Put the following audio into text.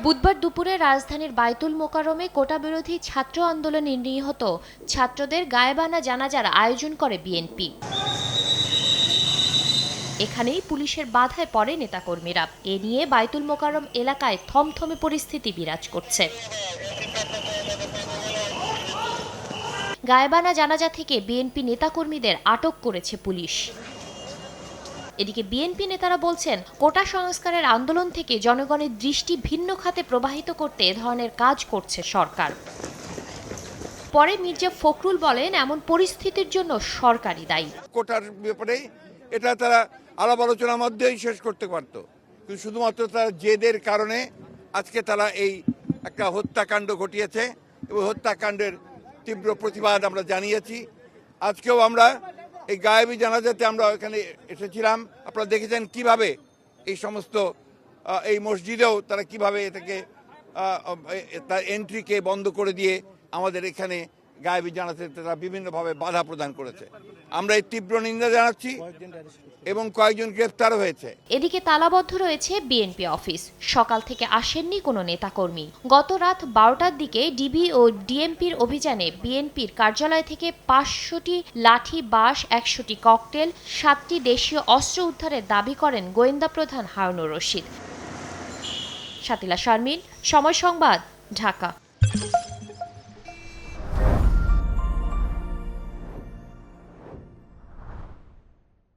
বুধবার দুপুরে রাজধানীর বায়তুল মোকাররমে কোটা বিরোধী ছাত্র আন্দোলনে নিহত ছাত্রদের গায়েবানা জানাজার আয়োজন করে বিএনপি। এখানেই পুলিশের বাধায় পড়ে নেতাকর্মীরা। এ নিয়ে বায়তুল মোকাররম এলাকায় থমথমে পরিস্থিতি বিরাজ করছে। গায়েবানা জানাজা থেকে বিএনপি নেতাকর্মীদের আটক করেছে পুলিশ। এদিকে বিএনপি নেতারা বলছেন, কোটা সংস্কারের আন্দোলন থেকে জনগণের দৃষ্টি ভিন্ন খাতে প্রবাহিত করতে এ ধরনের কাজ করছে সরকার। পরে মির্জা ফখরুল বলেন, এমন পরিস্থিতির জন্য সরকারই দায়ী। কোটার ব্যাপারে এটা তারা আলাপ আলোচনার মধ্যেই শেষ করতে পারত, কিন্তু শুধুমাত্র তারা জেদের কারণে আজকে তারা এই একটা হত্যাকাণ্ড ঘটিয়েছে এবং হত্যাকাণ্ডের তীব্র প্রতিবাদ আমরা জানিয়েছি। আজকেও আমরা এই গায়েবী জানাজাতে আমরা এখানে এসেছিলাম। আপনারা দেখেছেন কিভাবে এই সমস্ত এই মসজিদেও তারা কিভাবে এটাকে তার এন্ট্রিকে বন্ধ করে দিয়ে আমাদের এখানে গায়েবী জানাতে তারা বিভিন্নভাবে বাধা প্রদান করেছে। আমরা এই তীব্র নিন্দা জানাচ্ছি এবং কয়েকজন গ্রেফতারও হয়েছে। এদিকে তালাবদ্ধ রয়েছে বিএনপি অফিস। সকাল থেকে আসেননি কোনো নেতাকর্মী। গত রাত 12টার দিকে ডিবি ও ডিএমপির অভিযানে বিএনপির কার্যালয় থেকে 500টি লাঠি, বাঁশ, 100টি ককটেল, 7টি দেশীয় অস্ত্র উদ্ধারের দাবি করেন গোয়েন্দা প্রধান হারুনুর রশিদ। শাতিলা শারমিন, সময় সংবাদ, ঢাকা।